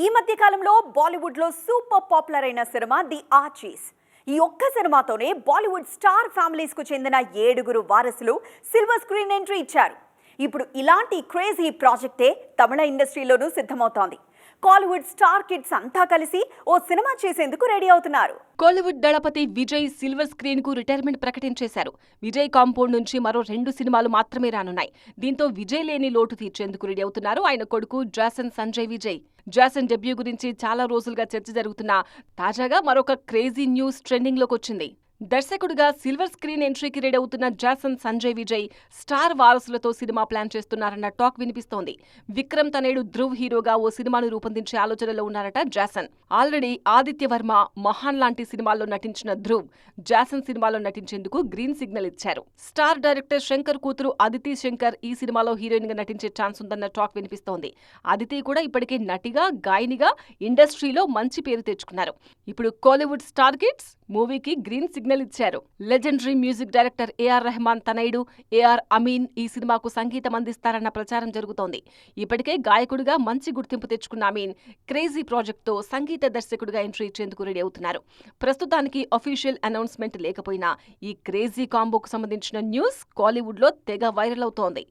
ఈ మధ్య కాలంలో బాలీవుడ్ లో సూపర్ పాపులర్ అయిన సినిమా ది ఆర్చీస్. ఈ ఒక్క సినిమాతోనే బాలీవుడ్ స్టార్ ఫ్యామిలీస్ కు చెందిన 7 వారసులు సిల్వర్ స్క్రీన్ ఎంట్రీ ఇచ్చారు. ఇప్పుడు ఇలాంటి క్రేజీ ప్రాజెక్టే తమిళ ఇండస్ట్రీలోనూ సిద్ధమవుతోంది. కాలీవుడ్ స్టార్ కిడ్స్ అంతా కలిసి ఓ సినిమా చేసేందుకు రెడీ అవుతున్నారు. కోలీవుడ్ దళపతి విజయ్ సిల్వర్ స్క్రీన్ కు రిటైర్మెంట్ ప్రకటించేశారు. విజయ్ కాంపౌండ్ నుంచి మరో 2 సినిమాలు మాత్రమే రానున్నాయి. దీంతో విజయ్ లేని లోటు తీర్చేందుకు రెడీ అవుతున్నారు ఆయన కొడుకు Jason Sanjay Vijay. Jason debut గురించి చాలా రోజులుగా చర్చ జరుగుతున్నా తాజాగా మరొక క్రేజీ న్యూస్ ట్రెండింగ్ లోకి వచ్చింది. దర్శకుడిగా సిల్వర్ స్క్రీన్ ఎంట్రీకి రెడీ అవుతున్న జాసన్ సంజయ్ విజయ్ స్టార్ వారసులతో సినిమా ప్లాన్ చేస్తున్నారన్న టాక్ వినిపిస్తోంది. విక్రమ్ తనేడు ధ్రువ్ హీరోగా ఓ సినిమాను రూపొందించే ఆలోచనలో ఉన్నారట జాసన్. ఆల్రెడీ ఆదిత్య వర్మ, మహాన్ లాంటి సినిమాల్లో నటించిన ధ్రువ్ జాసన్ సినిమాలో నటించేందుకు గ్రీన్ సిగ్నల్ ఇచ్చారు. స్టార్ డైరెక్టర్ శంకర్ కూతురు అదితి శంకర్ ఈ సినిమాలో హీరోయిన్ గా నటించే ఛాన్స్ ఉందన్న టాక్ వినిపిస్తోంది. అదితి కూడా ఇప్పటికే నటిగా, గాయనిగా ఇండస్ట్రీలో మంచి పేరు తెచ్చుకున్నారు. ఇప్పుడు కోలీవుడ్ స్టార్ కిడ్స్ మూవీకి గ్రీన్ సిగ్నల్ ఇచ్చారు. Legendary music director AR Rahman తనయుడు ఏఆర్ అమీన్ ఈ సినిమాకు సంగీతం అందిస్తారన్న ప్రచారం జరుగుతోంది. ఇప్పటికే గాయకుడిగా మంచి గుర్తింపు తెచ్చుకున్న అమీన్ క్రేజీ ప్రాజెక్ట్ తో సంగీత దర్శకుడిగా ఎంట్రీ ఇచ్చేందుకు రెడీ అవుతున్నారు. ప్రస్తుతానికి అఫీషియల్ అనౌన్స్మెంట్ లేకపోయినా ఈ క్రేజీ కాంబోకు సంబంధించిన న్యూస్ కోలీవుడ్ లో తెగ వైరల్ అవుతోంది.